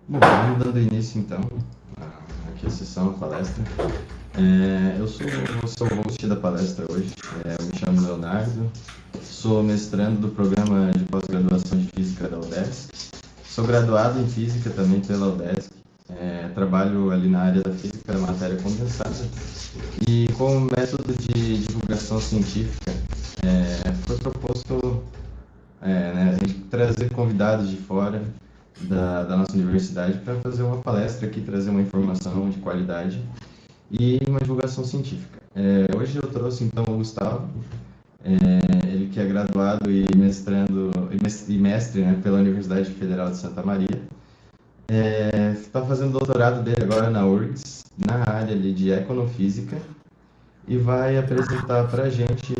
Bom, vamos dando início então aqui a sessão, a palestra. Eu sou o host da palestra hoje, eu me chamo Leonardo, sou mestrando do programa de pós-graduação de Física da UDESC, sou graduado em Física também pela UDESC, trabalho ali na área da Física da matéria condensada e como método de divulgação científica foi proposto a gente trazer convidados de fora da nossa universidade para fazer uma palestra aqui, trazer uma informação de qualidade e uma divulgação científica. Hoje eu trouxe então o Gustavo, ele que é graduado e mestrando e mestre, né, pela Universidade Federal de Santa Maria. Está fazendo doutorado dele agora na URGS, na área ali de econofísica, e vai apresentar para a gente,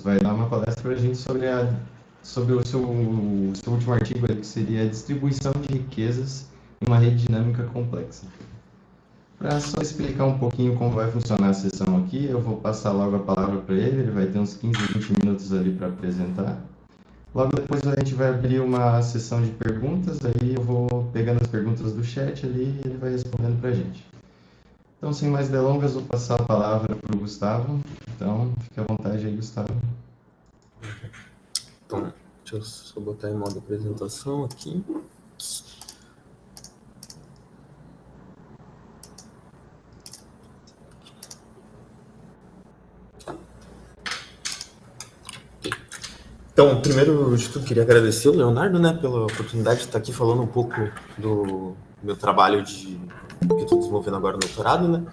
vai dar uma palestra para a gente sobre o seu último artigo, que seria a distribuição de riquezas em uma rede dinâmica complexa. Para só explicar um pouquinho como vai funcionar a sessão aqui, eu vou passar logo a palavra para ele, ele vai ter uns 15, 20 minutos ali para apresentar. Logo depois a gente vai abrir uma sessão de perguntas, aí eu vou pegando as perguntas do chat ali e ele vai respondendo para a gente. Então, sem mais delongas, vou passar a palavra para o Gustavo. Então, fique à vontade aí, Gustavo. Então, deixa eu só botar em modo apresentação aqui. Então, primeiro de tudo, queria agradecer o Leonardo, né, pela oportunidade de estar aqui falando um pouco do meu trabalho que eu estou desenvolvendo agora no doutorado, né,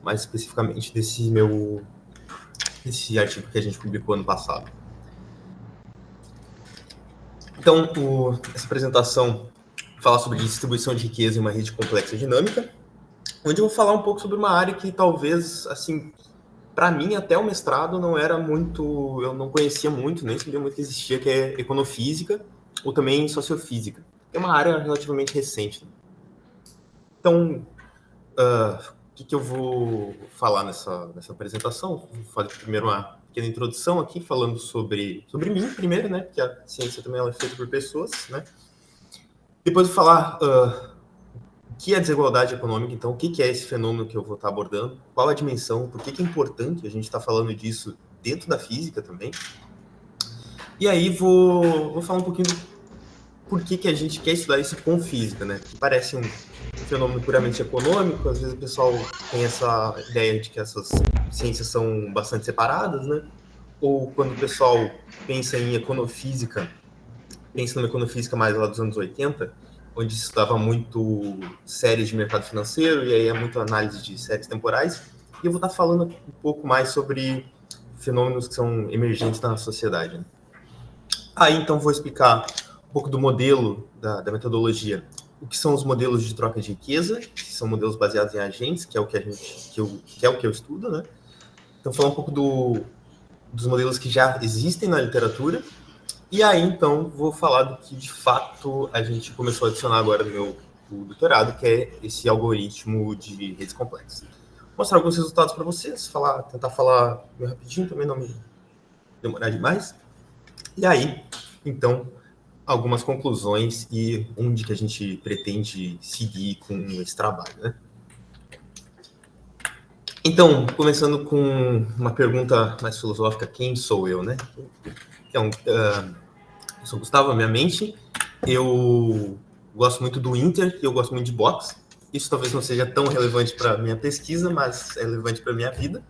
mais especificamente desse artigo que a gente publicou ano passado. Então, essa apresentação fala sobre distribuição de riqueza em uma rede complexa e dinâmica, onde eu vou falar um pouco sobre uma área que talvez, assim, para mim, até o mestrado não era muito, eu não conhecia muito, nem sabia muito que existia, que é econofísica ou também sociofísica. É uma área relativamente recente. Então, o que eu vou falar nessa apresentação? Vou fazer primeiro uma pequena introdução aqui, falando sobre mim primeiro, né? Porque a ciência também é feita por pessoas, né? Depois vou falar o que é a desigualdade econômica, então, o que é esse fenômeno que eu vou estar abordando, qual a dimensão, por que é importante a gente estar falando disso dentro da física também. E aí vou falar um pouquinho do por que a gente quer estudar isso com física, né? Que parece um fenômeno puramente econômico, às vezes o pessoal tem essa ideia de que essas ciências são bastante separadas, né? Ou quando o pessoal pensa em econofísica, pensa numa econofísica mais lá dos anos 80, onde se estudava muito séries de mercado financeiro, e aí é muito análise de séries temporais, e eu vou estar falando um pouco mais sobre fenômenos que são emergentes na sociedade. Né? Aí, então, vou explicar um pouco do modelo, da metodologia. O que são os modelos de troca de riqueza, que são modelos baseados em agentes, que é o que eu estudo, né? Então, falar um pouco dos modelos que já existem na literatura. E aí, então, vou falar do que, de fato, a gente começou a adicionar agora no meu doutorado, que é esse algoritmo de redes complexas. Vou mostrar alguns resultados para vocês, tentar falar bem rapidinho, também não me demorar demais. E aí, então, algumas conclusões e onde que a gente pretende seguir com esse trabalho, né? Então, começando com uma pergunta mais filosófica, quem sou eu, né? Então, eu sou Gustavo, minha mente. Eu gosto muito do Inter e eu gosto muito de boxe. Isso talvez não seja tão relevante para minha pesquisa, mas é relevante para minha vida.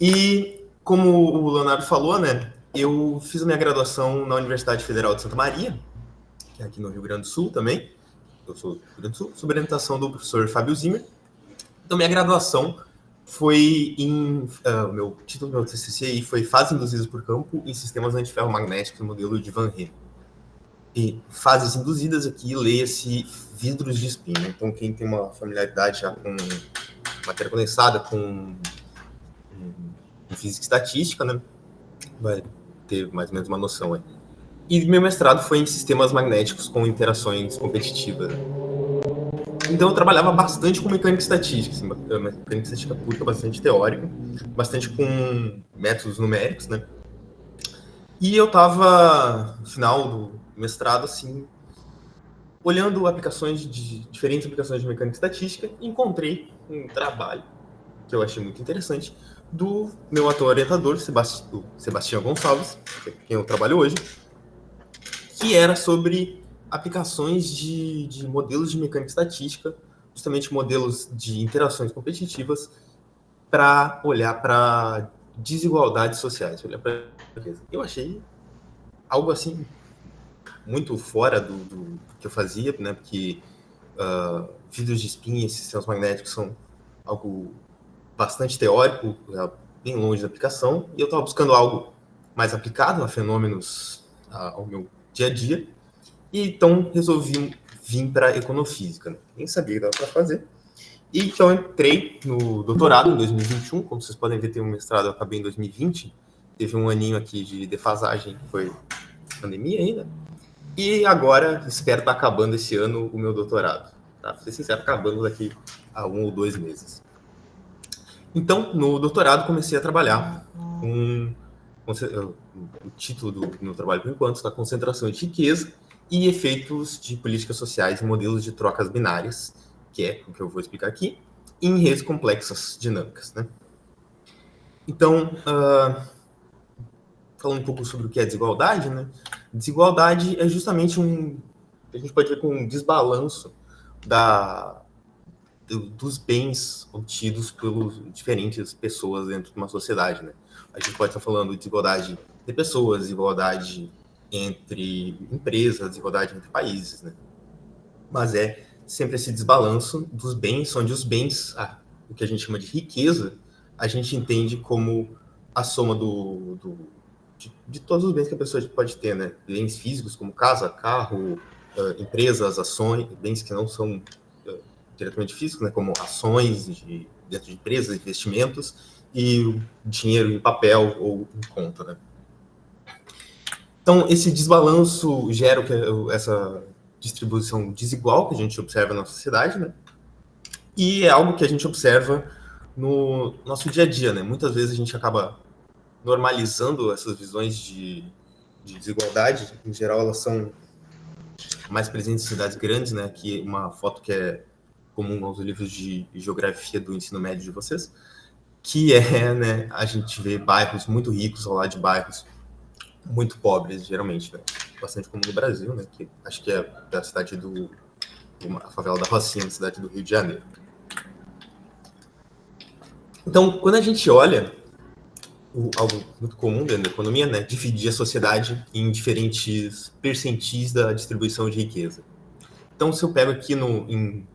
E como o Leonardo falou, né, eu fiz a minha graduação na Universidade Federal de Santa Maria, que é aqui no Rio Grande do Sul também. Eu sou do Rio Grande do Sul, sob orientação do professor Fábio Zimmer. Então, minha graduação foi o meu título do meu TCC foi Fases Induzidas por Campo em Sistemas Antiferromagnéticos, no modelo de Van Ryn. E fases induzidas aqui, leia-se vidros de spin. Né? Então, quem tem uma familiaridade já com matéria condensada, com física e estatística, né, vai ter mais ou menos uma noção aí. E meu mestrado foi em sistemas magnéticos com interações competitivas. Né? Então, eu trabalhava bastante com mecânica estatística, assim, mecânica estatística pura, bastante teórico, bastante com métodos numéricos, né? E eu estava, no final do mestrado, assim, olhando diferentes aplicações de mecânica estatística, encontrei um trabalho que eu achei muito interessante do meu atual orientador, Sebastião Gonçalves, que é quem eu trabalho hoje, que era sobre aplicações de modelos de mecânica estatística, justamente modelos de interações competitivas, para olhar para desigualdades sociais, olhar para riqueza. Eu achei algo assim muito fora do que eu fazia, né? Porque vídeos de spin e sistemas magnéticos são algo bastante teórico, bem longe da aplicação, e eu estava buscando algo mais aplicado a fenômenos ao meu dia a dia, e então resolvi vir para econofísica. Né? Nem sabia o que dava para fazer. E então entrei no doutorado em 2021, como vocês podem ver, tem um mestrado, eu acabei em 2020, teve um aninho aqui de defasagem, que foi pandemia ainda, e agora espero estar acabando esse ano o meu doutorado. Tá? Pra ser sincero, acabando daqui a 1 ou 2 meses. Então, no doutorado, comecei a trabalhar com o título do meu trabalho, por enquanto, está Concentração de Riqueza e Efeitos de Políticas Sociais e Modelos de Trocas Binárias, que é o que eu vou explicar aqui, em redes complexas dinâmicas. Né? Então, falando um pouco sobre o que é desigualdade, né? Desigualdade é justamente a gente pode ver com um desbalanço dos bens obtidos pelas diferentes pessoas dentro de uma sociedade, né? A gente pode estar falando de desigualdade de pessoas, desigualdade entre empresas, desigualdade entre países, né? Mas é sempre esse desbalanço dos bens, onde os bens, o que a gente chama de riqueza, a gente entende como a soma de todos os bens que a pessoa pode ter, né? Bens físicos como casa, carro, empresas, ações, bens que não são diretamente físicos, né? Como ações dentro de empresas, investimentos, e o dinheiro em papel ou em conta, né? Então, esse desbalanço gera essa distribuição desigual que a gente observa na sociedade, né? E é algo que a gente observa no nosso dia a dia, né? Muitas vezes a gente acaba normalizando essas visões de desigualdade. Em geral, elas são mais presentes em cidades grandes, né? Aqui uma foto que é comum aos livros de geografia do ensino médio de vocês, que é, né? A gente vê bairros muito ricos ao lado de bairros muito pobres, geralmente, né? Bastante comum no Brasil, né? Que acho que é da cidade a favela da Rocinha, na cidade do Rio de Janeiro. Então, quando a gente olha algo muito comum dentro da economia, né, dividir a sociedade em diferentes percentis da distribuição de riqueza. Então, se eu pego aqui em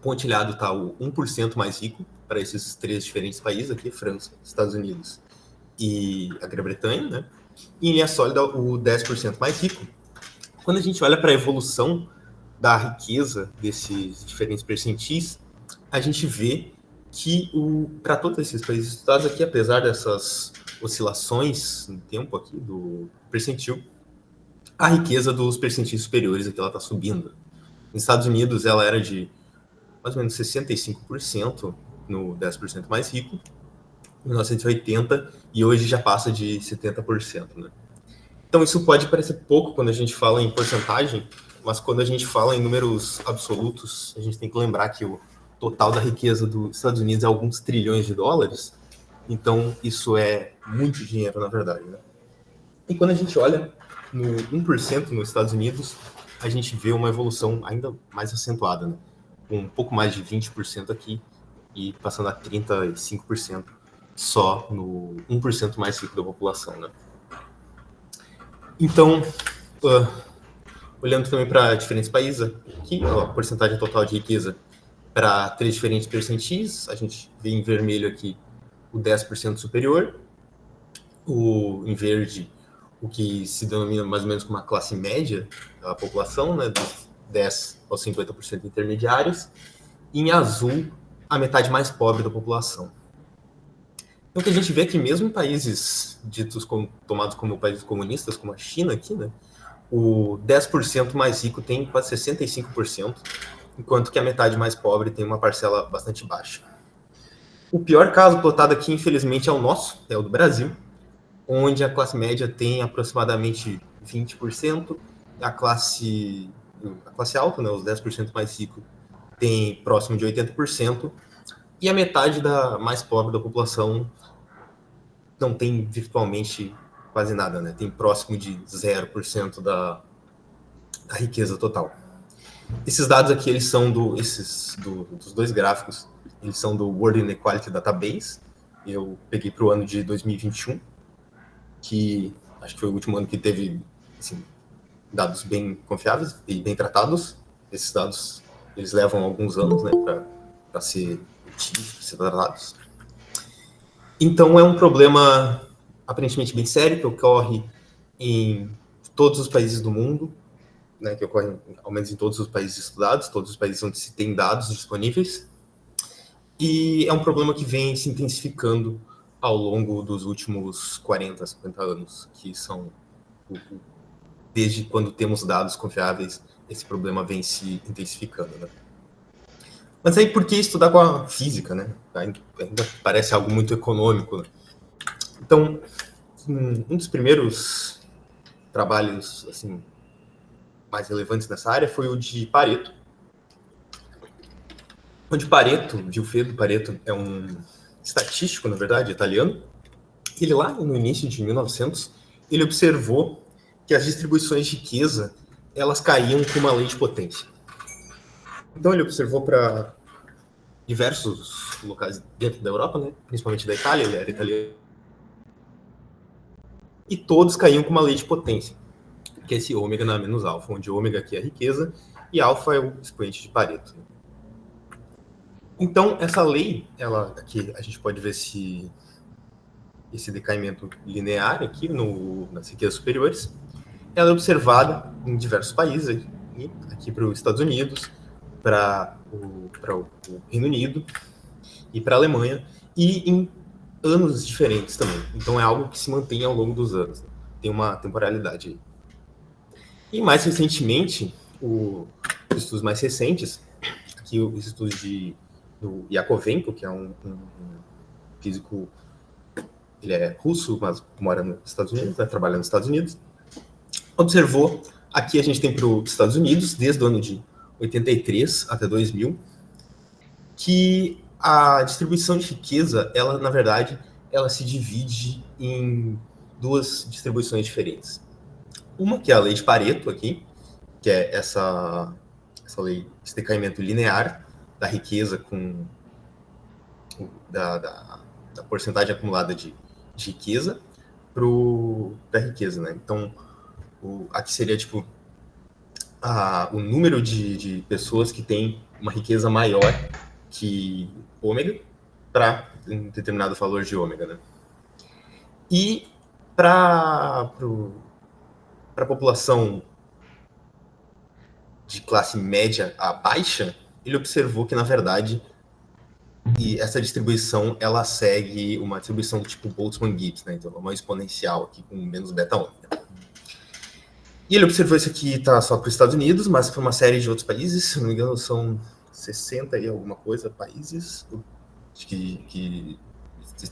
pontilhado está o 1% mais rico para esses 3 diferentes países aqui, França, Estados Unidos e a Grã-Bretanha, né? E em linha sólida, o 10% mais rico. Quando a gente olha para a evolução da riqueza desses diferentes percentis, a gente vê que para todos esses países estudados aqui, apesar dessas oscilações no tempo aqui do percentil, a riqueza dos percentis superiores aqui ela está subindo. Nos Estados Unidos ela era de mais ou menos 65% no 10% mais rico, em 1980, e hoje já passa de 70%. Né? Então isso pode parecer pouco quando a gente fala em porcentagem, mas quando a gente fala em números absolutos, a gente tem que lembrar que o total da riqueza dos Estados Unidos é alguns trilhões de dólares, então isso é muito dinheiro, na verdade. Né? E quando a gente olha no 1% nos Estados Unidos, a gente vê uma evolução ainda mais acentuada, né? Com um pouco mais de 20% aqui e passando a 35% só no 1% mais rico da população. Né? Então, olhando também para diferentes países, aqui a porcentagem total de riqueza para 3 diferentes percentis, a gente vê em vermelho aqui o 10% superior, em verde o que se denomina mais ou menos como a classe média da população, né, dos 10% aos 50% intermediários, e em azul a metade mais pobre da população. Então, o que a gente vê é que mesmo em países ditos tomados como países comunistas, como a China aqui, né, o 10% mais rico tem quase 65%, enquanto que a metade mais pobre tem uma parcela bastante baixa. O pior caso plotado aqui, infelizmente, é o nosso, é o do Brasil, onde a classe média tem aproximadamente 20%, a classe a classe alta, né, os 10% mais ricos, tem próximo de 80%, e a metade da mais pobre da população não tem virtualmente quase nada, né? Tem próximo de 0% da riqueza total. Esses dados aqui, eles são dos dois gráficos, eles são do World Inequality Database. Eu peguei para o ano de 2021, que acho que foi o último ano que teve assim, dados bem confiáveis e bem tratados. Esses dados, eles levam alguns anos, né, para ser tratados. Então, é um problema aparentemente bem sério, que ocorre em todos os países do mundo, né, que ocorre, ao menos em todos os países estudados, todos os países onde se tem dados disponíveis. E é um problema que vem se intensificando ao longo dos últimos 40, 50 anos, que são desde quando temos dados confiáveis, esse problema vem se intensificando, né? Mas aí por que estudar com a física, né? Ainda parece algo muito econômico, né? Então, um dos primeiros trabalhos assim, mais relevantes nessa área foi o de Pareto. O de Pareto, Vilfredo Pareto, é um estatístico, na verdade, italiano. Ele lá no início de 1900, ele observou que as distribuições de riqueza, elas caíam com uma lei de potência. Então ele observou para diversos locais dentro da Europa, né? Principalmente da Itália, ele era italiano. E todos caíam com uma lei de potência, que é esse ômega na menos alfa, onde ômega aqui é a riqueza e alfa é o expoente de Pareto. Então, essa lei, ela aqui a gente pode ver esse decaimento linear aqui nas riquezas superiores, ela é observada em diversos países, aqui para os Estados Unidos, para o Reino Unido e para a Alemanha, e em anos diferentes também. Então, é algo que se mantém ao longo dos anos, né? Tem uma temporalidade aí. E mais recentemente, os estudos mais recentes, aqui os estudos do Yakovenko, que é um físico, ele é russo, mas mora nos Estados Unidos, né, trabalha nos Estados Unidos, observou, aqui a gente tem para os Estados Unidos, desde o ano de 83 até 2000, que a distribuição de riqueza, ela, na verdade, ela se divide em duas distribuições diferentes. Uma que é a lei de Pareto aqui, que é essa lei, esse decaimento linear da riqueza com da porcentagem acumulada de riqueza da riqueza, né? Então, aqui seria tipo o número de pessoas que têm uma riqueza maior que ômega para um determinado valor de ômega, né? E para a população de classe média a baixa, ele observou que, na verdade, essa distribuição, ela segue uma distribuição do tipo Boltzmann-Gibbs, né? Então, uma exponencial aqui com menos beta-ômega. E ele observou isso aqui, tá só para os Estados Unidos, mas para uma série de outros países, se não me engano, são 60 e alguma coisa países que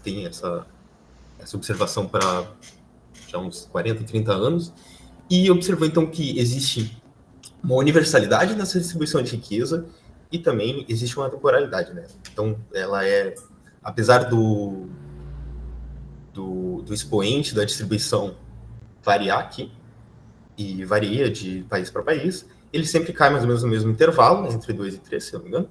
tem essa observação para já uns 40, 30 anos, e observou então que existe uma universalidade nessa distribuição de riqueza e também existe uma temporalidade, né? Então, ela é, apesar do expoente da distribuição variar aqui, e varia de país para país, ele sempre cai mais ou menos no mesmo intervalo, né, entre 2 e 3, se eu não me engano.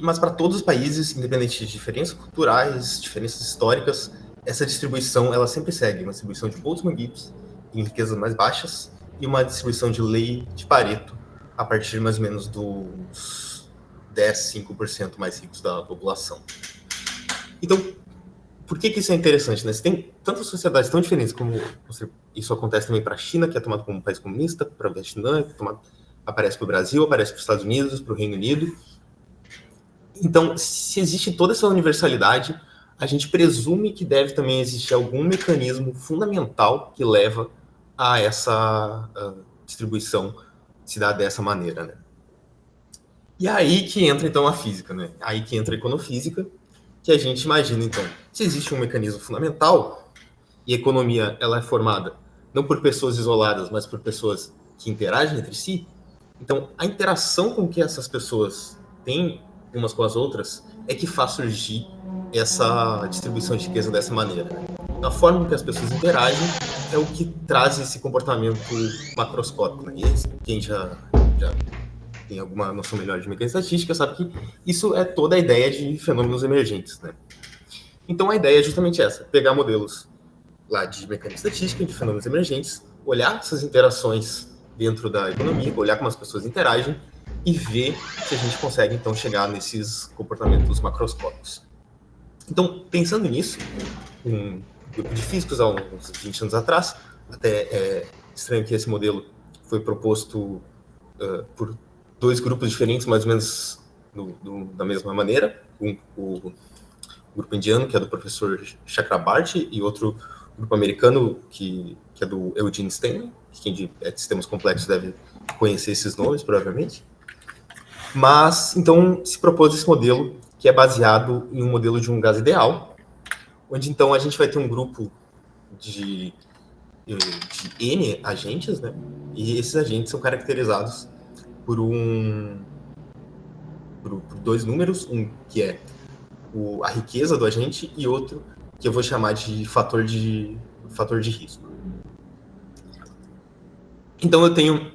Mas para todos os países, independente de diferenças culturais, diferenças históricas, essa distribuição ela sempre segue uma distribuição de Boltzmann-Gibbs em riquezas mais baixas e uma distribuição de lei de Pareto a partir de mais ou menos dos 5% mais ricos da população. Então, por que isso é interessante, né? Você tem tantas sociedades tão diferentes como isso acontece também para a China, que é tomado como um país comunista, para o Vietnã, que aparece para o Brasil, aparece para os Estados Unidos, para o Reino Unido. Então, se existe toda essa universalidade, a gente presume que deve também existir algum mecanismo fundamental que leva a essa distribuição se dar dessa maneira, né? E aí que entra, então, a física, né? Aí que entra a econofísica, que a gente imagina, então, se existe um mecanismo fundamental, e a economia ela é formada não por pessoas isoladas, mas por pessoas que interagem entre si. Então, a interação com que essas pessoas têm umas com as outras é que faz surgir essa distribuição de riqueza dessa maneira. A forma com que as pessoas interagem é o que traz esse comportamento macroscópico. Né? E quem já tem alguma noção melhor de mecânica estatística sabe que isso é toda a ideia de fenômenos emergentes. Né? Então, a ideia é justamente essa, pegar modelos lá de mecânica estatística, de fenômenos emergentes, olhar essas interações dentro da economia, olhar como as pessoas interagem e ver se a gente consegue, então, chegar nesses comportamentos macroscópicos. Então, pensando nisso, um grupo de físicos há uns 20 anos atrás, até é estranho que esse modelo foi proposto por dois grupos diferentes, mais ou menos da mesma maneira, o grupo indiano, que é do professor Chakrabarty, e outro grupo americano, que é do Eugene Steinman, que quem é de sistemas complexos deve conhecer esses nomes, provavelmente. Mas, então, se propôs esse modelo, que é baseado em um modelo de um gás ideal, onde, então, a gente vai ter um grupo de N agentes, né? E esses agentes são caracterizados por dois números, um que é a riqueza do agente e outro que eu vou chamar de fator de risco. Então, eu tenho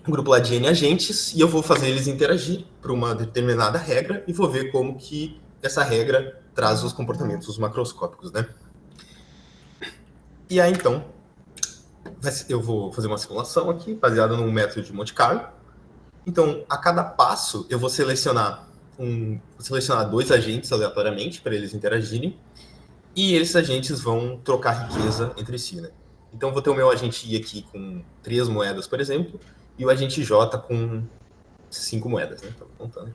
um grupo lá de N agentes e eu vou fazer eles interagir por uma determinada regra e vou ver como que essa regra traz os comportamentos macroscópicos, né? E aí, então, eu vou fazer uma simulação aqui, baseada num método de Monte Carlo. Então, a cada passo, eu vou selecionar dois agentes aleatoriamente para eles interagirem e esses agentes vão trocar riqueza entre si, né? Então, eu vou ter o meu agente I aqui com 3 moedas, por exemplo, e o agente J com 5 moedas, né? Então, contando.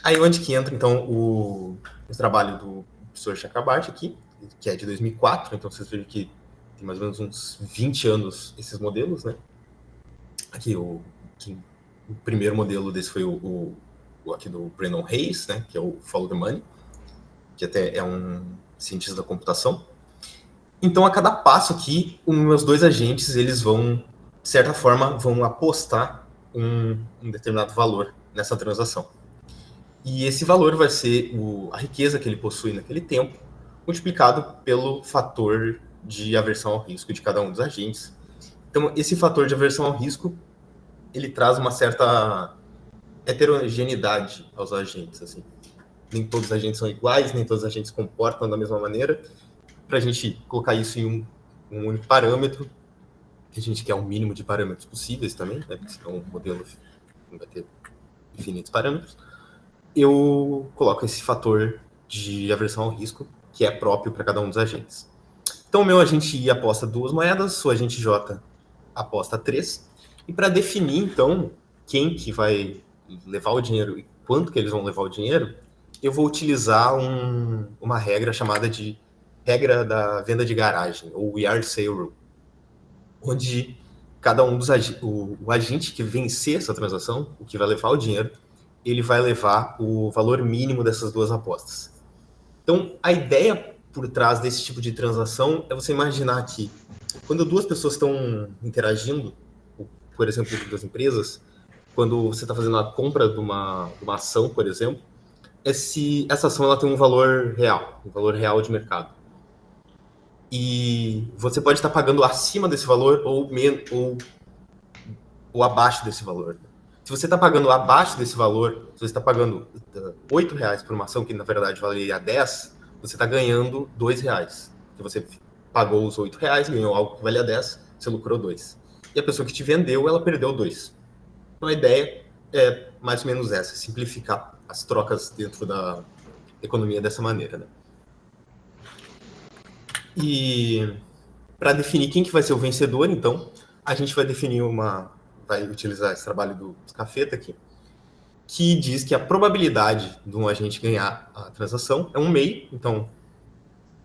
Aí, onde que entra, então, o trabalho do professor Chakrabarty aqui, que é de 2004, então vocês viram que tem mais ou menos uns 20 anos esses modelos, né? Aqui, o primeiro modelo desse foi o aqui do Brennan Hayes, né? Que é o Follow the Money, que até é um cientista da computação. Então, a cada passo aqui, os meus dois agentes, eles vão, de certa forma, vão apostar um determinado valor nessa transação. E esse valor vai ser a riqueza que ele possui naquele tempo, multiplicado pelo fator de aversão ao risco de cada um dos agentes. Então, esse fator de aversão ao risco, ele traz uma certa heterogeneidade aos agentes, assim. Nem todos os agentes são iguais, nem todos os agentes se comportam da mesma maneira. Para a gente colocar isso em um único parâmetro, que a gente quer um mínimo de parâmetros possíveis também, né? Porque senão o modelo não vai ter infinitos parâmetros. Eu coloco esse fator de aversão ao risco, que é próprio para cada um dos agentes. Então, o meu agente I aposta 2 moedas, o agente J aposta 3. E para definir, então, quem que vai levar o dinheiro e quanto que eles vão levar o dinheiro, eu vou utilizar uma regra chamada de regra da venda de garagem, ou Yard Sale Rule, onde cada um dos o agente que vencer essa transação, o que vai levar o dinheiro, ele vai levar o valor mínimo dessas duas apostas. Então, a ideia por trás desse tipo de transação é você imaginar que quando duas pessoas estão interagindo, por exemplo, entre duas empresas, quando você está fazendo a compra de uma ação, por exemplo, essa ação ela tem um valor real de mercado. E você pode estar pagando acima desse valor ou abaixo desse valor. Se você está pagando abaixo desse valor, se você está pagando R$8 por uma ação que na verdade valeria 10, você está ganhando R$2. Porque você pagou os R$8, ganhou algo que valia 10, você lucrou 2. E a pessoa que te vendeu, ela perdeu 2. Então a ideia é mais ou menos essa, simplificar as trocas dentro da economia dessa maneira, né? E para definir quem que vai ser o vencedor, então, a gente vai vai utilizar esse trabalho do Scafetta aqui, que diz que a probabilidade de um agente ganhar a transação é 1/2. Então,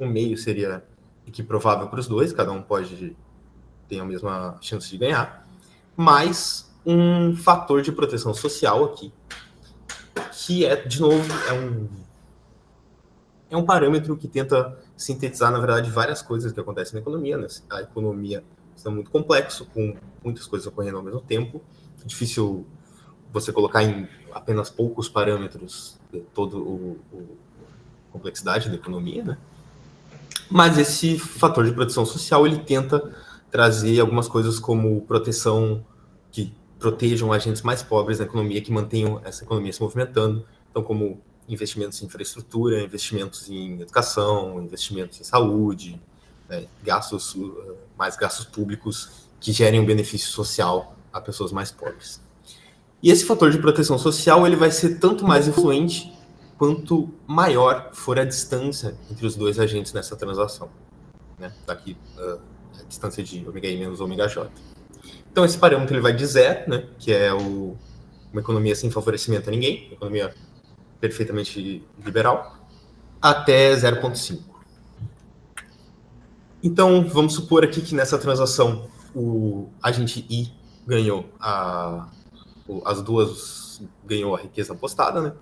1/2 seria equiprovável para os dois, cada um pode ter a mesma chance de ganhar, mais um fator de proteção social aqui, que de novo, é um parâmetro que tenta sintetizar, na verdade, várias coisas que acontecem na economia, né? A economia sistema muito complexo, com muitas coisas ocorrendo ao mesmo tempo. É difícil você colocar em apenas poucos parâmetros toda a complexidade da economia, né? Mas esse fator de proteção social, ele tenta trazer algumas coisas como proteção, que protejam agentes mais pobres na economia, que mantenham essa economia se movimentando. Então, como investimentos em infraestrutura, investimentos em educação, investimentos em saúde, né, mais gastos públicos que gerem um benefício social a pessoas mais pobres. E esse fator de proteção social, ele vai ser tanto mais influente quanto maior for a distância entre os dois agentes nessa transação, né? Daqui a distância de ômega i menos ômega j. Então esse parâmetro ele vai de zero, né? Que é uma economia sem favorecimento a ninguém, uma economia perfeitamente liberal, até 0,5. Então vamos supor aqui que nessa transação o agente I ganhou as duas, ganhou a riqueza apostada, né?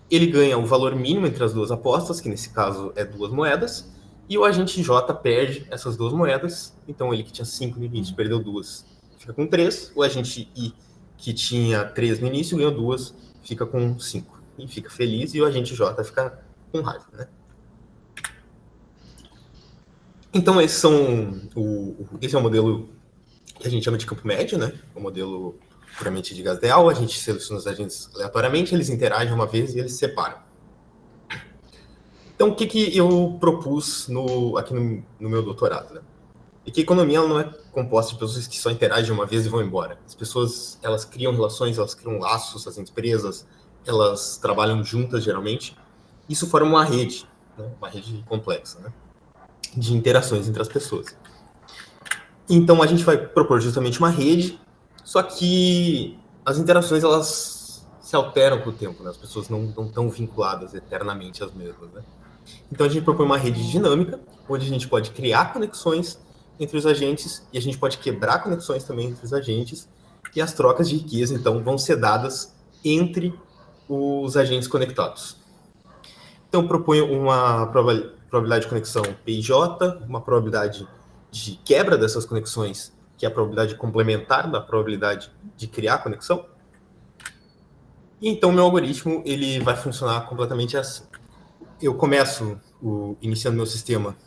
Ele ganha o valor mínimo entre as duas apostas, que nesse caso é 2 moedas, e o agente J perde essas 2 moedas, então ele que tinha 5 no início perdeu 2, fica com 3, o agente I que tinha 3 no início ganhou 2, fica com 5, e fica feliz, e o agente J fica com raiva, né? Então esse é o modelo que a gente chama de campo médio, né? O modelo puramente de Gaz-Deal, a gente seleciona os agentes aleatoriamente, eles interagem uma vez e eles se separam. Então, o que eu propus aqui no meu doutorado? Né? E que a economia ela não é composta de pessoas que só interagem uma vez e vão embora. As pessoas, elas criam relações, elas criam laços, as empresas, elas trabalham juntas, geralmente. Isso forma uma rede, né? Uma rede complexa, né? De interações entre as pessoas. Então, a gente vai propor justamente uma rede, só que as interações, elas se alteram com o tempo, né? As pessoas não estão vinculadas eternamente às mesmas, né? Então, a gente propõe uma rede dinâmica, onde a gente pode criar conexões entre os agentes e a gente pode quebrar conexões também entre os agentes, e as trocas de riqueza, então, vão ser dadas entre os agentes conectados. Então, eu proponho uma probabilidade de conexão PIJ, uma probabilidade de quebra dessas conexões, que é a probabilidade complementar da probabilidade de criar a conexão. E então, meu algoritmo ele vai funcionar completamente assim. Eu começo iniciando meu sistema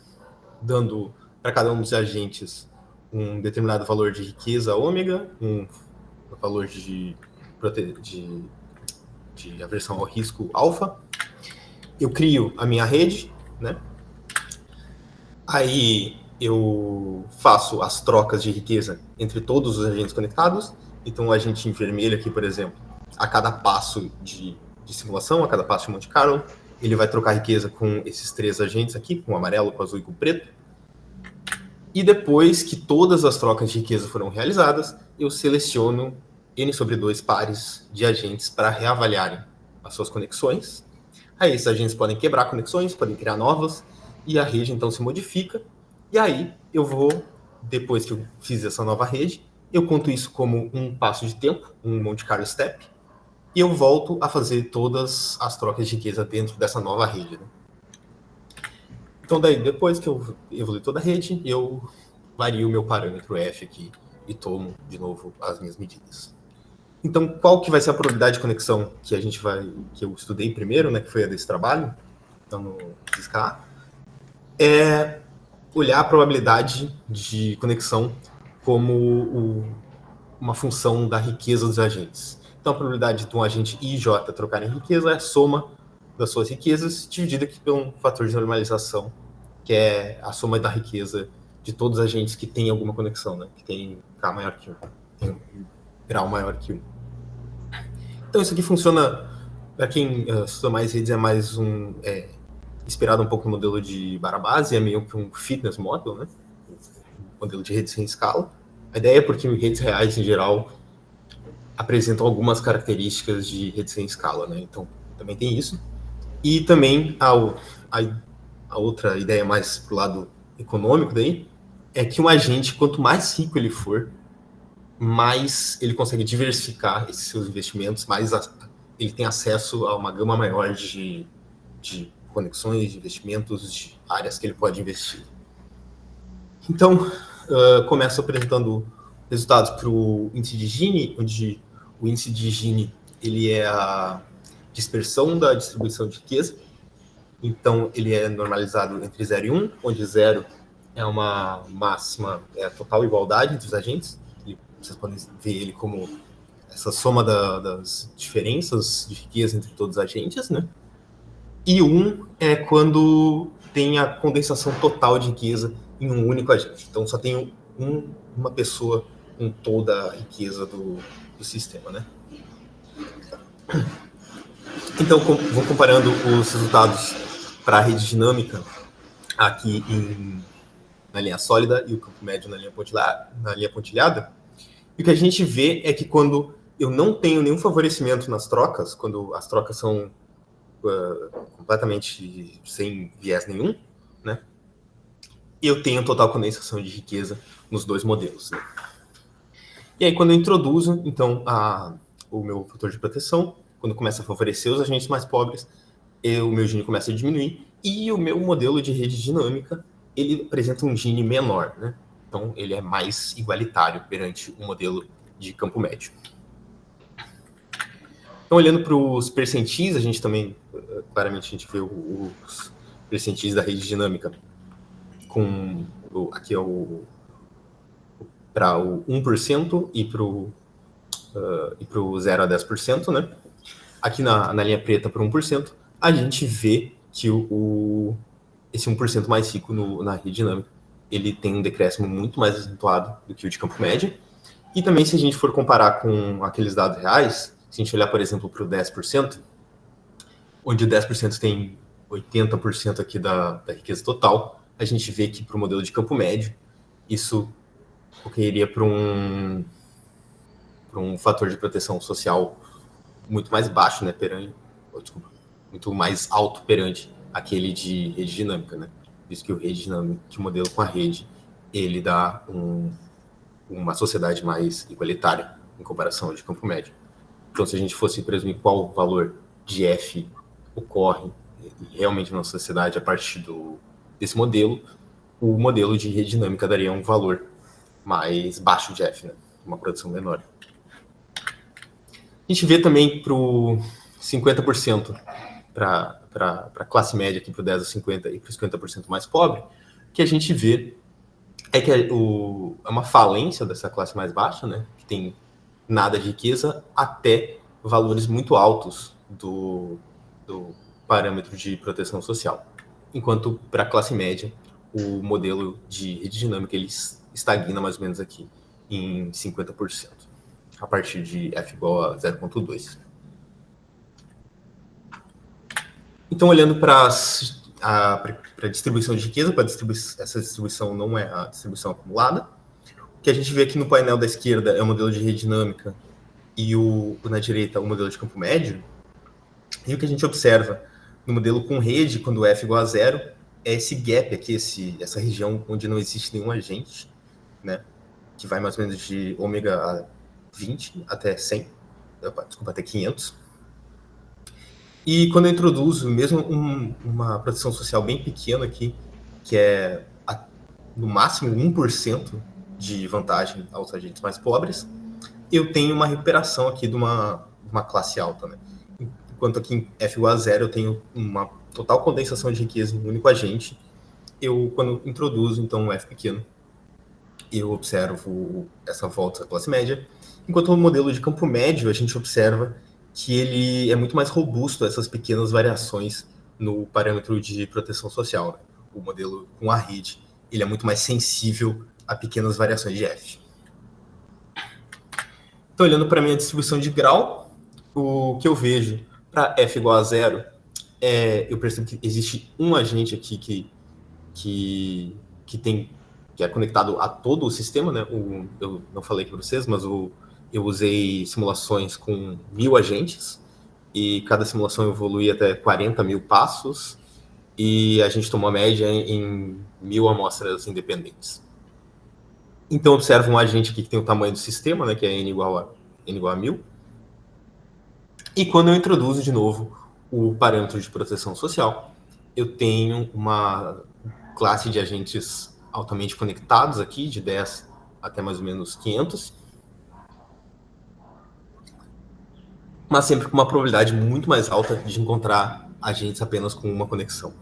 dando para cada um dos agentes um determinado valor de riqueza ômega, um valor de aversão ao risco alfa. Eu crio a minha rede, né? Aí eu faço as trocas de riqueza entre todos os agentes conectados. Então, o agente em vermelho aqui, por exemplo, a cada passo de simulação, a cada passo de Monte Carlo, ele vai trocar riqueza com esses 3 agentes aqui, com o amarelo, com o azul e com o preto. E depois que todas as trocas de riqueza foram realizadas, eu seleciono N sobre 2 pares de agentes para reavaliarem as suas conexões. Aí esses agentes podem quebrar conexões, podem criar novas, e a rede então se modifica. E aí eu vou, depois que eu fiz essa nova rede, eu conto isso como um passo de tempo, um Monte Carlo Step, e eu volto a fazer todas as trocas de riqueza dentro dessa nova rede, né? Então, daí, depois que eu evoluí toda a rede, eu vario o meu parâmetro F aqui e tomo, de novo, as minhas medidas. Então, qual que vai ser a probabilidade de conexão que eu estudei primeiro, né, que foi a desse trabalho, então no SK, é olhar a probabilidade de conexão como uma função da riqueza dos agentes. Então, a probabilidade de um agente I e J trocarem riqueza é a soma das suas riquezas, dividida aqui por um fator de normalização, que é a soma da riqueza de todos os agentes que têm alguma conexão, né? Que tem K maior que 1, tem um grau maior que 1. Então, isso aqui funciona, para quem estuda mais redes, é mais inspirado um pouco no modelo de Barabás, é meio que um fitness model, né? Um modelo de redes sem escala. A ideia é porque redes reais, em geral, apresentam algumas características de redes sem escala, né? Então, também tem isso. E também a outra ideia mais pro lado econômico daí é que um agente, quanto mais rico ele for, mais ele consegue diversificar esses seus investimentos, mais ele tem acesso a uma gama maior de conexões, de investimentos, de áreas que ele pode investir. Então, começo apresentando resultados para o índice de Gini, onde o índice de Gini ele é a dispersão da distribuição de riqueza. Então, ele é normalizado entre 0 e 1, onde 0 é uma máxima, é a total igualdade entre os agentes. E vocês podem ver ele como essa soma das diferenças de riqueza entre todos os agentes, né? E 1 é quando tem a condensação total de riqueza em um único agente. Então, só tem uma pessoa com toda a riqueza do sistema, né? Então, vou comparando os resultados para a rede dinâmica aqui na linha sólida e o campo médio na linha pontilhada. E o que a gente vê é que quando eu não tenho nenhum favorecimento nas trocas, quando as trocas são completamente sem viés nenhum, né, eu tenho total condensação de riqueza nos dois modelos. Né? E aí, quando eu introduzo, então, o meu fator de proteção, quando começa a favorecer os agentes mais pobres, o meu Gini começa a diminuir e o meu modelo de rede dinâmica, ele apresenta um Gini menor, né? Então, ele é mais igualitário perante o modelo de campo médio. Então, olhando para os percentis, a gente também, claramente, a gente vê os percentis da rede dinâmica com, aqui é para o 1% e para o 0 a 10%, né? Aqui na linha preta para 1%, a gente vê que esse 1% mais rico na rede dinâmica, ele tem um decréscimo muito mais acentuado do que o de campo médio. E também, se a gente for comparar com aqueles dados reais, se a gente olhar, por exemplo, para o 10%, onde o 10% tem 80% aqui da riqueza total, a gente vê que para o modelo de campo médio, isso ocorreria para um fator de proteção social muito mais baixo, né, muito mais alto perante aquele de rede dinâmica, né? Isso que o modelo com a rede, ele dá uma sociedade mais igualitária em comparação ao de campo médio. Então, se a gente fosse presumir qual valor de F ocorre realmente na sociedade a partir desse modelo, o modelo de rede dinâmica daria um valor mais baixo de F, né? Uma produção menor. A gente vê também para o 50%, para a classe média, aqui para o 10 a 50 e para os 50% mais pobre, que a gente vê é que é uma falência dessa classe mais baixa, né, que tem nada de riqueza, até valores muito altos do parâmetro de proteção social. Enquanto para a classe média, o modelo de rede dinâmica ele estagna mais ou menos aqui em 50%. A partir de F igual a 0,2. Então, olhando para a distribuição de riqueza, essa distribuição não é a distribuição acumulada. O que a gente vê aqui no painel da esquerda é o modelo de rede dinâmica e na direita o modelo de campo médio. E o que a gente observa no modelo com rede, quando F igual a 0, é esse gap aqui, essa região onde não existe nenhum agente, né, que vai mais ou menos de ômega a 20 até 100, até 500. E quando eu introduzo mesmo uma proteção social bem pequena aqui, que é no máximo 1% de vantagem aos agentes mais pobres, eu tenho uma recuperação aqui de uma classe alta, né? Enquanto aqui em F igual a 0 eu tenho uma total condensação de riqueza em um único agente, quando introduzo então um F pequeno, eu observo essa volta à classe média. Enquanto no modelo de campo médio, a gente observa que ele é muito mais robusto a essas pequenas variações no parâmetro de proteção social. Né? O modelo com a rede, ele é muito mais sensível a pequenas variações de F. Então, olhando para a minha distribuição de grau, o que eu vejo para F igual a 0, eu percebo que existe um agente aqui que é conectado a todo o sistema, né? Eu não falei para vocês, mas eu usei simulações com 1000 agentes e cada simulação evolui até 40 mil passos e a gente tomou a média em 1000 amostras independentes. Então, observa um agente aqui que tem o tamanho do sistema, né, que é N igual a 1000. E quando eu introduzo de novo o parâmetro de proteção social, eu tenho uma classe de agentes altamente conectados aqui, de 10 até mais ou menos 500, mas sempre com uma probabilidade muito mais alta de encontrar agentes apenas com uma conexão.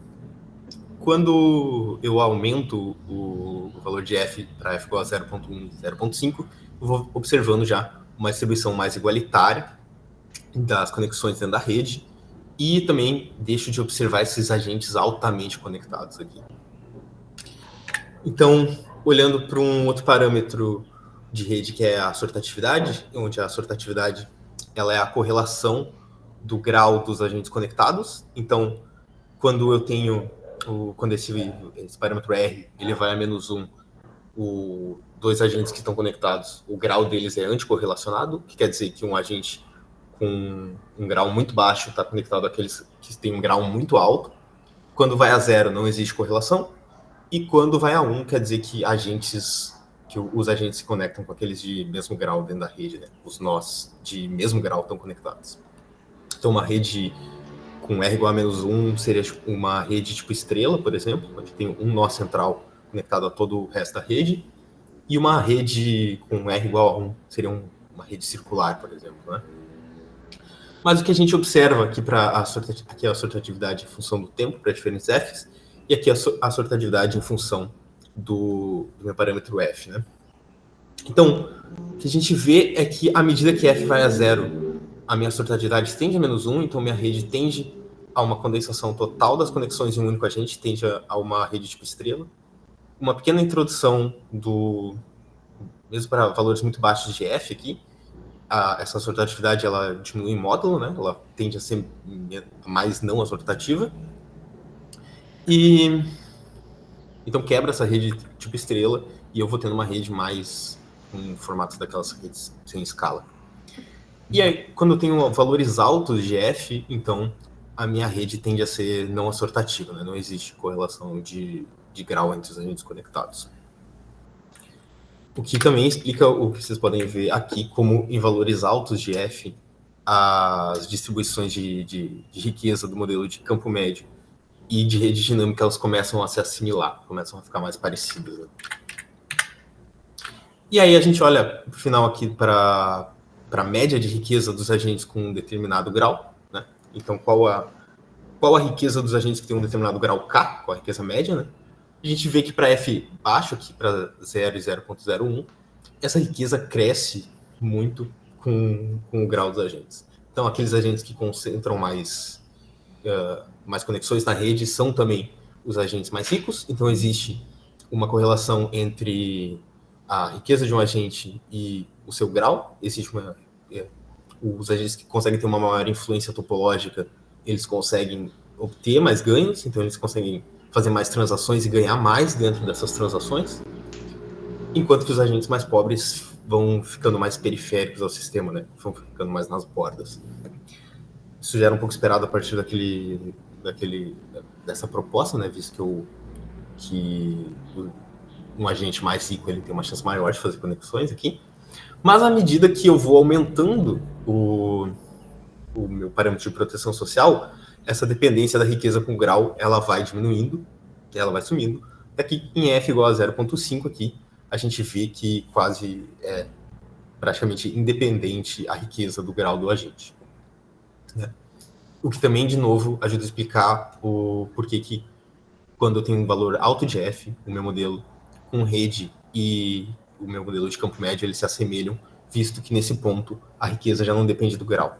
Quando eu aumento o valor de f para f igual a 0.1, 0.5, eu vou observando já uma distribuição mais igualitária das conexões dentro da rede e também deixo de observar esses agentes altamente conectados aqui. Então, olhando para um outro parâmetro de rede, que é a sortatividade, onde a sortatividade ela é a correlação do grau dos agentes conectados. Então, quando eu tenho quando esse parâmetro R ele vai a -1, os dois agentes que estão conectados, o grau deles é anticorrelacionado, que quer dizer que um agente com um grau muito baixo está conectado àqueles que têm um grau muito alto. Quando vai a 0, não existe correlação. E quando vai a 1, quer dizer que os agentes se conectam com aqueles de mesmo grau dentro da rede, né? Os nós de mesmo grau estão conectados. Então, uma rede com R igual a -1 seria tipo uma rede tipo estrela, por exemplo, onde tem um nó central conectado a todo o resto da rede, e uma rede com R igual a 1 seria uma rede circular, por exemplo, né? Mas o que a gente observa aqui aqui é a sortatividade em função do tempo para diferentes Fs, e aqui a sortatividade em função do meu parâmetro F, né? Então, o que a gente vê é que à medida que F vai a 0, a minha sortatividade tende a -1, então minha rede tende a uma condensação total das conexões em um único agente, tende a uma rede tipo estrela. Uma pequena introdução mesmo para valores muito baixos de F aqui, essa sortatividade ela diminui em módulo, né? Ela tende a ser mais não assortativa. E então quebra essa rede tipo estrela e eu vou tendo uma rede mais com formato daquelas redes sem escala. E aí, quando eu tenho valores altos de F, então a minha rede tende a ser não assortativa, né? Não existe correlação de grau entre os agentes conectados. O que também explica o que vocês podem ver aqui, como em valores altos de F, as distribuições de riqueza do modelo de campo médio e de rede dinâmica, elas começam a se assimilar, começam a ficar mais parecidas. Né? E aí a gente olha, no final aqui, para a média de riqueza dos agentes com um determinado grau. Né? Então, qual a riqueza dos agentes que tem um determinado grau K, qual a riqueza média, né? A gente vê que para F baixo, aqui para 0 e 0.01, essa riqueza cresce muito com o grau dos agentes. Então, aqueles agentes que concentram mais conexões na rede são também os agentes mais ricos. Então, existe uma correlação entre a riqueza de um agente e o seu grau. Existe os agentes que conseguem ter uma maior influência topológica, eles conseguem obter mais ganhos, então eles conseguem fazer mais transações e ganhar mais dentro dessas transações, enquanto que os agentes mais pobres vão ficando mais periféricos ao sistema, né? Vão ficando mais nas bordas. Isso já era um pouco esperado a partir dessa proposta, né? Visto que um agente mais rico ele tem uma chance maior de fazer conexões aqui. Mas à medida que eu vou aumentando o meu parâmetro de proteção social, essa dependência da riqueza com grau, ela vai diminuindo, ela vai sumindo. Daqui em F igual a 0.5 aqui, a gente vê que quase é praticamente independente a riqueza do grau do agente. Né? O que também, de novo, ajuda a explicar o porquê que quando eu tenho um valor alto de F, o meu modelo com rede e o meu modelo de campo médio, eles se assemelham, visto que nesse ponto a riqueza já não depende do grau.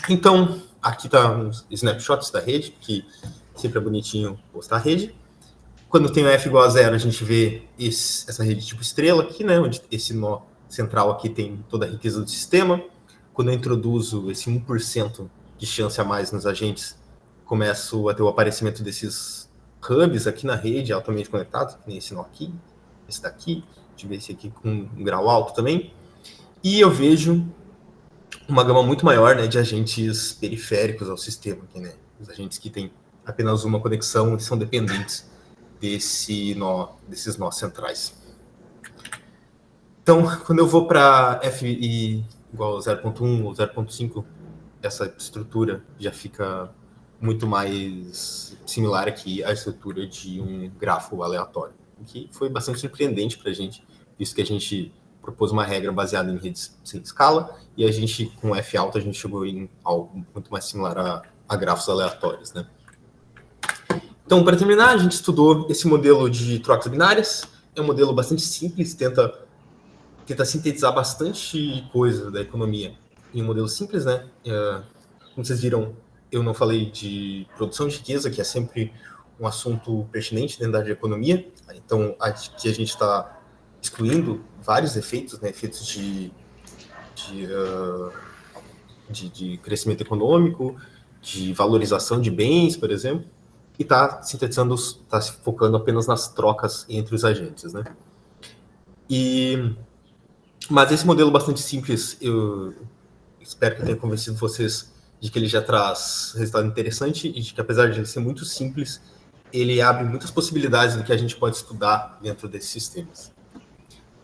Então, aqui está uns snapshots da rede, que sempre é bonitinho mostrar a rede. Quando eu tenho F igual a 0, a gente vê essa rede tipo estrela aqui, né, onde esse nó central aqui tem toda a riqueza do sistema. Quando eu introduzo esse 1% de chance a mais nos agentes, começo a ter o aparecimento desses hubs aqui na rede, altamente conectados, que nem esse nó aqui, esse daqui, a gente vê esse aqui com um grau alto também. E eu vejo uma gama muito maior, né, de agentes periféricos ao sistema, aqui, né? Os agentes que têm apenas uma conexão e são dependentes desses nós centrais. Então, quando eu vou para F igual a 0.1 ou 0.5, essa estrutura já fica muito mais similar aqui à estrutura de um grafo aleatório. o que foi bastante surpreendente para a gente, visto que a gente propôs uma regra baseada em redes sem escala, e a gente, com F alto, a gente chegou em algo muito mais similar a grafos aleatórios, né? Então, para terminar, a gente estudou esse modelo de trocas binárias. É um modelo bastante simples, tenta sintetizar bastante coisa da economia em um modelo simples, né? Como vocês viram, eu não falei de produção de riqueza, que é sempre um assunto pertinente dentro da área de economia. Então, aqui a gente está excluindo vários efeitos, né? Efeitos de crescimento econômico, de valorização de bens, por exemplo, e está sintetizando, está se focando apenas nas trocas entre os agentes, né? Mas esse modelo bastante simples, eu espero que eu tenha convencido vocês de que ele já traz resultado interessante e de que, apesar de ele ser muito simples, ele abre muitas possibilidades do que a gente pode estudar dentro desses sistemas.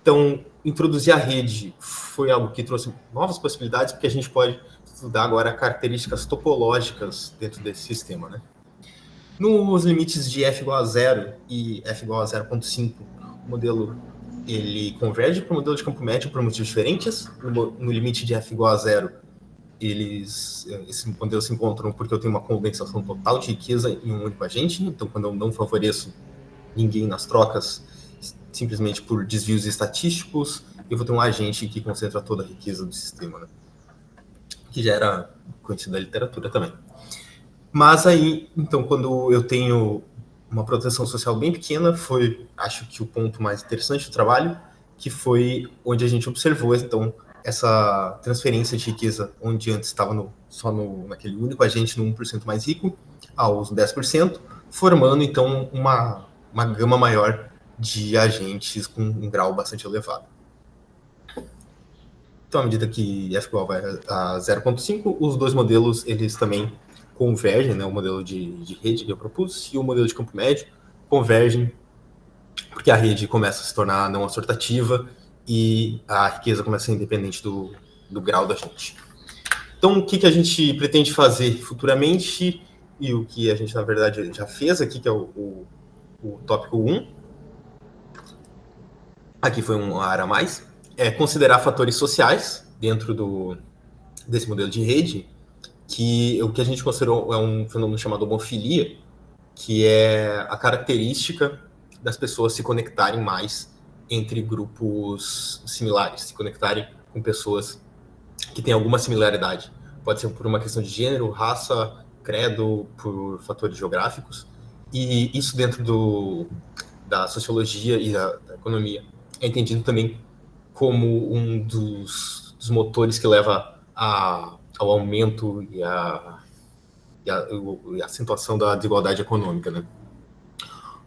Então, introduzir a rede foi algo que trouxe novas possibilidades, porque a gente pode estudar agora características topológicas dentro desse sistema, né? Nos limites de f igual a 0 e f igual a 0,5, o modelo ele converge para o modelo de campo médio por motivos diferentes. No limite de f igual a 0, esses modelos se encontram porque eu tenho uma condensação total de riqueza em um único agente. Então, quando eu não favoreço ninguém nas trocas, simplesmente por desvios estatísticos, eu vou ter um agente que concentra toda a riqueza do sistema, né? Que já era conhecido da literatura também. Mas aí, então, quando eu tenho uma proteção social bem pequena, foi, acho que o ponto mais interessante do trabalho, que foi onde a gente observou, então, essa transferência de riqueza, onde antes estava naquele único agente, no 1% mais rico, aos 10%, formando, então, uma gama maior de agentes com um grau bastante elevado. Então, à medida que f igual vai a 0,5, os dois modelos, eles também convergem, né? O modelo de rede que eu propus e o modelo de campo médio convergem porque a rede começa a se tornar não assortativa e a riqueza começa a ser independente do grau da gente. Então, o que a gente pretende fazer futuramente e o que a gente, na verdade, já fez aqui, que é o tópico 1. Aqui foi uma área a mais. É considerar fatores sociais dentro desse modelo de rede, que o que a gente considerou é um fenômeno chamado homofilia, que é a característica das pessoas se conectarem mais entre grupos similares, se conectarem com pessoas que têm alguma similaridade. Pode ser por uma questão de gênero, raça, credo, por fatores geográficos. E isso dentro da sociologia e da economia é entendido também como um dos motores que leva ao aumento e a acentuação da desigualdade econômica, né?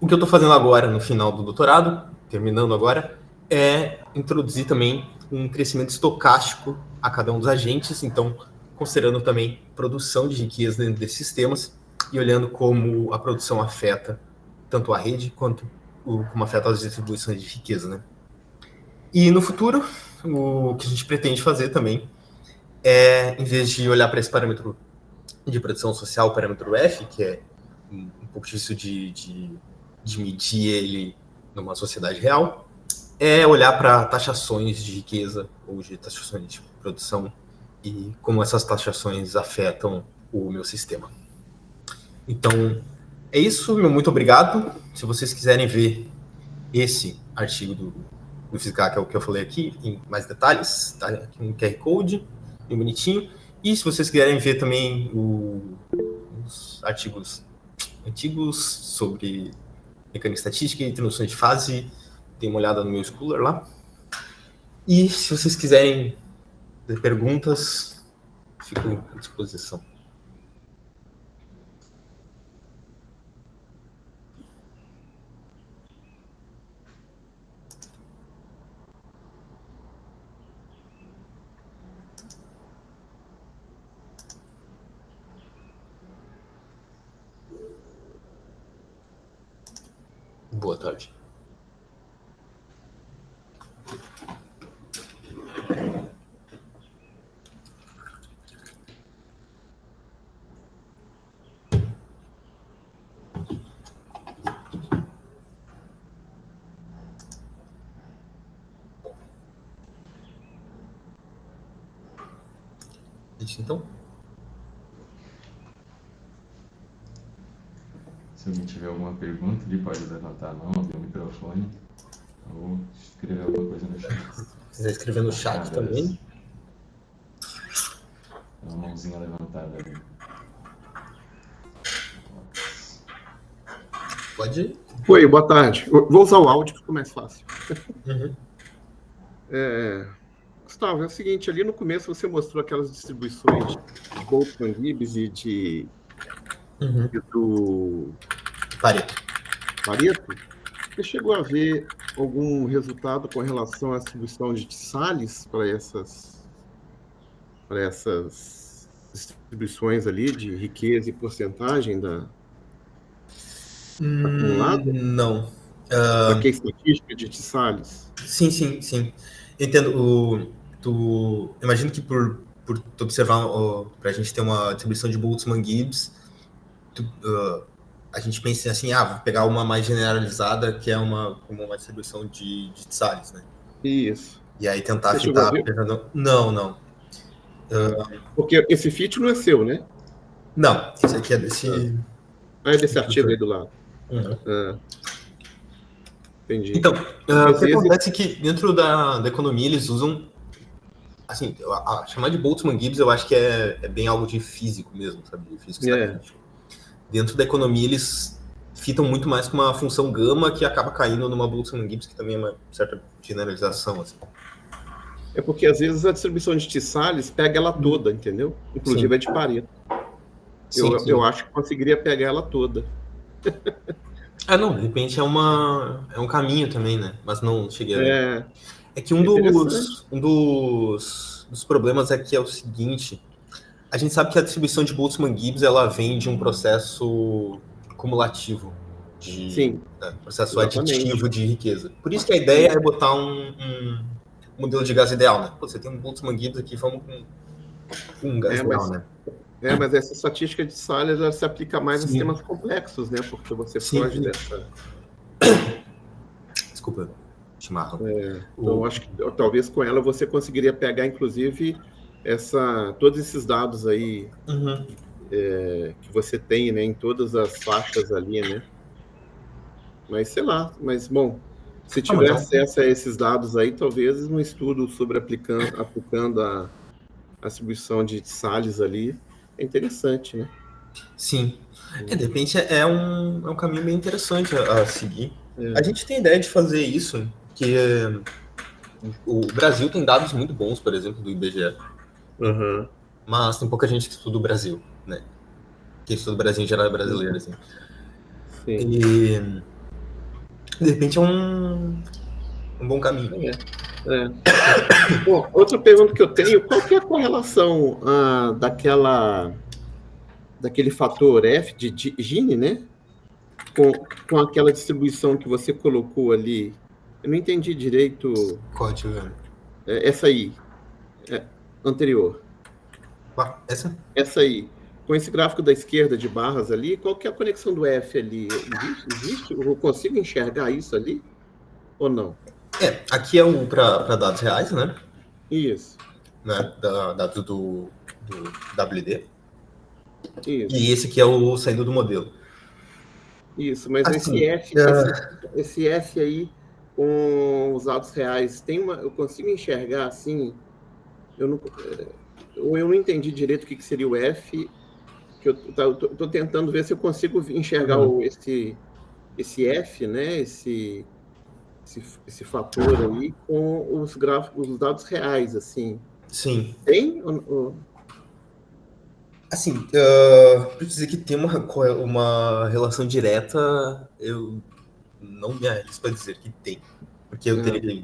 O que eu estou fazendo agora, no final do doutorado, terminando agora, é introduzir também um crescimento estocástico a cada um dos agentes, então, considerando também produção de riqueza dentro desses sistemas e olhando como a produção afeta tanto a rede quanto como afeta as distribuições de riqueza, né? E no futuro, o que a gente pretende fazer também é, em vez de olhar para esse parâmetro de produção social, o parâmetro F, que é um pouco difícil de medir ele numa sociedade real, é olhar para taxações de riqueza ou de taxações de produção e como essas taxações afetam o meu sistema. Então, é isso. Muito obrigado. Se vocês quiserem ver esse artigo do Fisicar, que é o que eu falei aqui, em mais detalhes, tá aqui um QR Code, bem bonitinho. E se vocês quiserem ver também os artigos antigos sobre mecânica estatística e transições de fase, dê uma olhada no meu Scholar lá. E se vocês quiserem ter perguntas, fico à disposição. Boa tarde. isso então. Se alguém tiver alguma pergunta, ele pode levantar a mão, abrir o microfone ou escrever alguma coisa no chat. Se quiser escrever no chat também. Uma mãozinha levantada ali. Pode ir. Oi, boa tarde. Vou usar o áudio, fica mais fácil. Uhum. Gustavo, é o seguinte, ali no começo você mostrou aquelas distribuições de Boltzmann Gibbs e do Pareto. Pareto. Você chegou a ver algum resultado com relação à distribuição de Salles para essas distribuições ali de riqueza e porcentagem acumulada? Não. Para que estatística de Salles? Sim. Entendo. Imagino que por tu observar, para a gente ter uma distribuição de Boltzmann Gibbs, a gente pensa assim, vou pegar uma mais generalizada, que é uma distribuição de Salles, né? Isso. E aí tentar Você chegou a fitar... ver? Não. Porque esse feat não é seu, né? Não, esse aqui é desse... É desse artigo aí do lado. Uhum. Entendi. Então, o que acontece é que dentro da economia eles usam, assim, a chamar de Boltzmann Gibbs eu acho que é bem algo de físico mesmo, sabe? De físico estatístico. Dentro da economia eles fitam muito mais com uma função gama que acaba caindo numa Boltzmann Gibbs, que também é uma certa generalização, assim. É porque às vezes a distribuição de T-Salles pega ela toda, entendeu? Inclusive a de Pareto. Sim. Eu acho que conseguiria pegar ela toda. Não, de repente é um caminho também, né? Mas não cheguei a ver. É que um dos problemas é que é o seguinte: a gente sabe que a distribuição de Boltzmann Gibbs ela vem de um processo cumulativo, processo aditivo de riqueza. Por isso que a ideia é botar um modelo de gás ideal, né? Você tem um Boltzmann Gibbs aqui, vamos com um gás ideal, né? Mas essa estatística de Salles ela se aplica mais a sistemas complexos, né? Porque você foge dessa... Desculpa, chimarrão. Então, acho que talvez com ela você conseguiria pegar, inclusive, todos esses dados aí que você tem, né? Em todas as faixas ali, né? Mas, sei lá. Mas, bom, se tiver acesso a esses dados aí, talvez um estudo sobre aplicando a distribuição de Salles ali é interessante, né? Sim. De repente é um caminho bem interessante a seguir. A gente tem ideia de fazer isso, que o Brasil tem dados muito bons, por exemplo, do IBGE. Mas tem pouca gente que estuda o Brasil, né? Quem estuda o Brasil em geral é brasileiro, assim. Sim. E de repente é um bom caminho. Bom, outra pergunta que eu tenho, qual que é a correlação daquele fator F de Gini, né? Com aquela distribuição que você colocou ali? Eu não entendi direito. Código. Essa aí, anterior. Essa aí. Com esse gráfico da esquerda de barras ali, qual que é a conexão do F ali? Existe? Eu consigo enxergar isso ali? Ou não? Aqui é para dados reais, né? Isso. Né? Dados do WD. Isso. E esse aqui é o saído do modelo. Isso, mas assim, esse F aí, com os dados reais, eu consigo enxergar assim? Ou eu não entendi direito o que seria o F, que eu tô tentando ver se eu consigo enxergar esse F, né? Esse fator aí com os gráficos, os dados reais, assim. Sim. Tem? Assim, para dizer que tem uma relação direta, eu não me arrisco a dizer que tem. Porque eu teria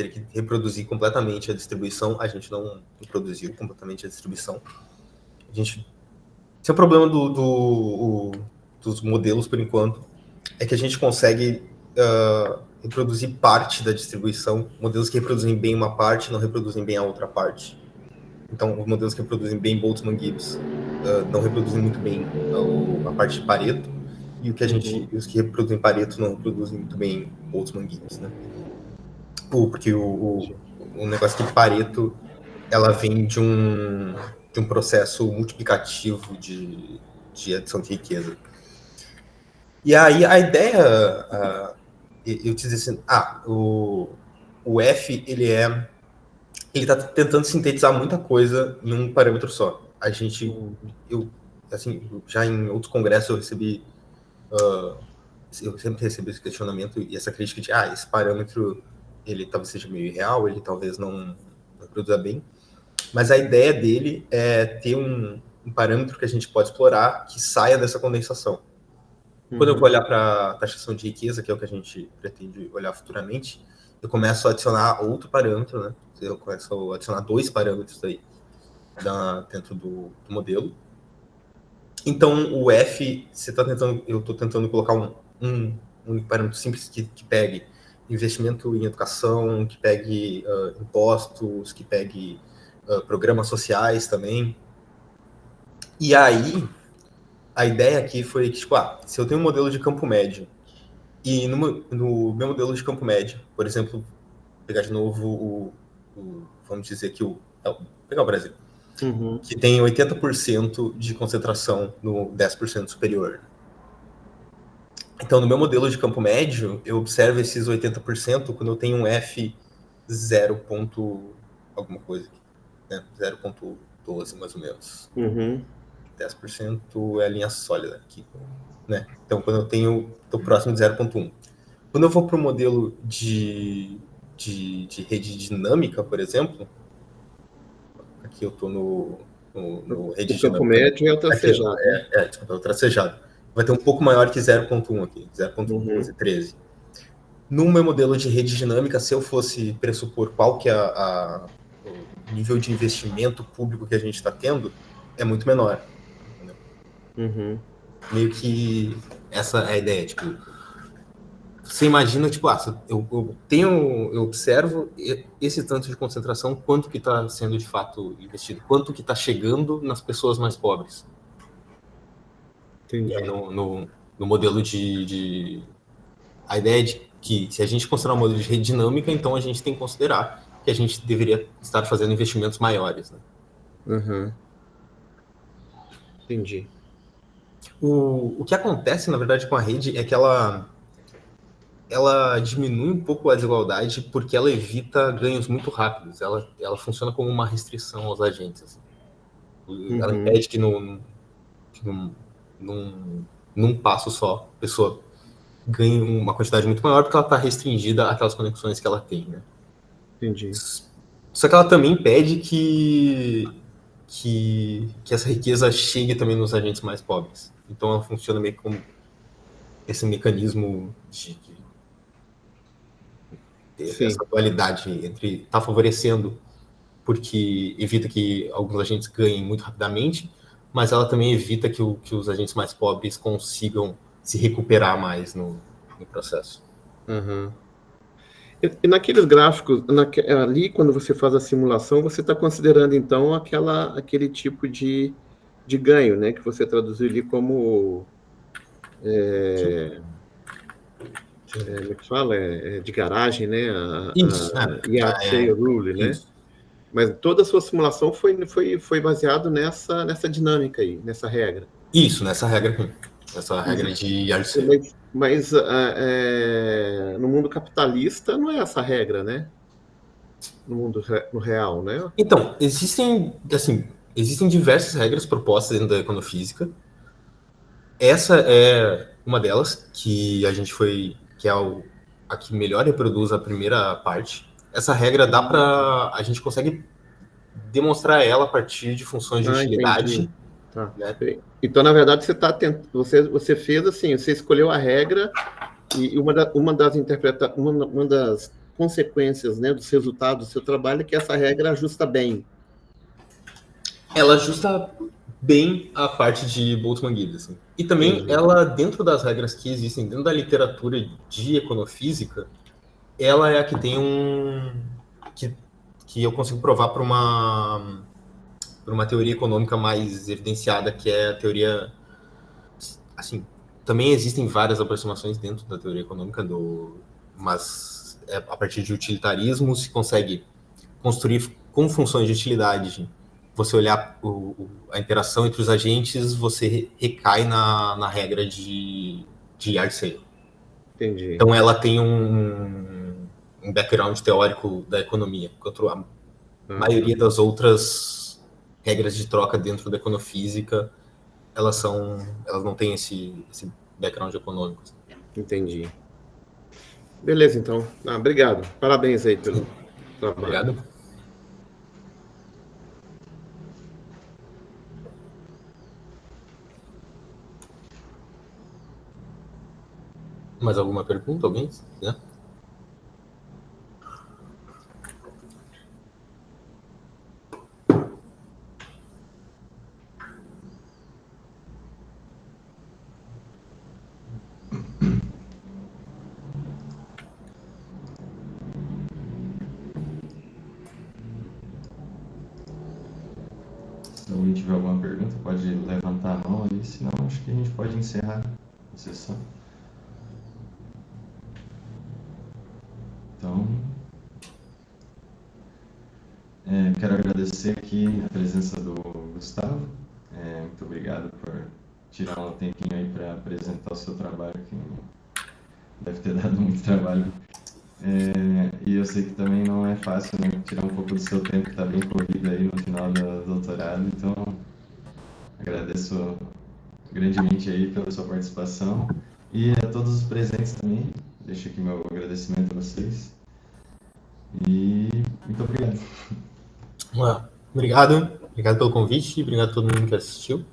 que reproduzir completamente a distribuição. A gente não reproduziu completamente a distribuição. Esse é o problema dos modelos, por enquanto, é que a gente consegue reproduzir parte da distribuição. Modelos que reproduzem bem uma parte não reproduzem bem a outra parte. Então, os modelos que reproduzem bem Boltzmann Gibbs não reproduzem muito bem a parte de Pareto, e os que reproduzem Pareto não reproduzem muito bem Boltzmann Gibbs, né? Porque o negócio que Pareto, ela vem de um processo multiplicativo de adição de riqueza. E aí a ideia, eu te dizer assim, o F, ele está tentando sintetizar muita coisa em um parâmetro só. Já em outros congressos eu sempre recebi esse questionamento e essa crítica de, esse parâmetro, ele talvez seja meio irreal, ele talvez não produza bem, mas a ideia dele é ter um parâmetro que a gente pode explorar que saia dessa condensação. Quando eu vou olhar para a taxação de riqueza, que é o que a gente pretende olhar futuramente, eu começo a adicionar outro parâmetro, né? Eu começo a adicionar 2 parâmetros aí dentro do modelo. Então, o F, eu estou tentando colocar um parâmetro simples que pegue investimento em educação, que pegue impostos, que pegue programas sociais também. E aí, a ideia aqui foi que, se eu tenho um modelo de campo médio, e no meu modelo de campo médio, por exemplo, pegar de novo vamos dizer que pegar o Brasil, que tem 80% de concentração no 10% superior. Então, no meu modelo de campo médio, eu observo esses 80% quando eu tenho um F 0. alguma coisa, né? 0,12 mais ou menos. 10% é a linha sólida aqui, né? Então, quando eu estou próximo de 0,1. Quando eu vou para o modelo de rede dinâmica, por exemplo, aqui eu estou no rede dinâmica. O campo médio é o tracejado. Desculpa, é o tracejado. Vai ter um pouco maior que 0,1 aqui, 0,12, 13. No meu modelo de rede dinâmica, se eu fosse pressupor qual que é o nível de investimento público que a gente está tendo, é muito menor. Meio que essa é a ideia, tipo, você imagina, tipo, eu observo esse tanto de concentração, quanto que está sendo de fato investido, quanto que está chegando nas pessoas mais pobres. Entendi. E aí, no modelo a ideia de que, se a gente considerar um modelo de rede dinâmica, então a gente tem que considerar que a gente deveria estar fazendo investimentos maiores, né? Entendi. O que acontece, na verdade, com a rede é que ela diminui um pouco a desigualdade porque ela evita ganhos muito rápidos. Ela funciona como uma restrição aos agentes. Assim. Ela impede que num passo só a pessoa ganhe uma quantidade muito maior porque ela está restringida àquelas conexões que ela tem. Né? Entendi. Só que ela também impede que essa riqueza chegue também nos agentes mais pobres. Então ela funciona meio como esse mecanismo de essa dualidade entre estar favorecendo porque evita que alguns agentes ganhem muito rapidamente, mas ela também evita que os agentes mais pobres consigam se recuperar mais no processo. E naqueles gráficos, ali quando você faz a simulação, você está considerando então aquele tipo de ganho, né, que você traduziu ali como como é que fala? De garagem, né? Yard Sale Rule, né? Isso. Mas toda a sua simulação foi baseado nessa dinâmica aí, nessa regra. Isso, nessa regra aqui. Essa regra de Yard Sale. Mas no mundo capitalista não é essa regra, né? No real, né? Então, existem diversas regras propostas dentro da econofísica. Essa é uma delas, que a que melhor reproduz a primeira parte. Essa regra a gente consegue demonstrar ela a partir de funções de utilidade. Tá. Né? Então, na verdade, você fez assim, você escolheu a regra e uma das consequências, né, dos resultados do seu trabalho é que essa regra ajusta bem. Ela ajusta bem a parte de Boltzmann-Gibbs. Assim. E também ela, dentro das regras que existem dentro da literatura de econofísica, ela é a que tem que eu consigo provar para uma teoria econômica mais evidenciada, que é a teoria... Assim, também existem várias aproximações dentro da teoria econômica, mas a partir de utilitarismo se consegue construir com funções de utilidade você olhar a interação entre os agentes, você recai na regra de yard sale. Entendi. Então ela tem um background teórico da economia, enquanto a maioria das outras regras de troca dentro da econofísica, elas não têm esse background econômico. Entendi. Beleza, então. Obrigado. Parabéns aí pelo trabalho. Obrigado. Mais alguma pergunta, alguém? Né? Se alguém tiver alguma pergunta, pode levantar a mão ali, senão acho que a gente pode encerrar a sessão. Então, quero agradecer aqui a presença do Gustavo. Muito obrigado por tirar um tempinho aí para apresentar o seu trabalho, que deve ter dado muito trabalho. E eu sei que também não é fácil, né, tirar um pouco do seu tempo, que está bem corrido aí no final do doutorado. Então, agradeço grandemente aí pela sua participação. E a todos os presentes também, deixo aqui meu agradecimento a vocês. E muito obrigado. Obrigado pelo convite, obrigado a todo mundo que assistiu.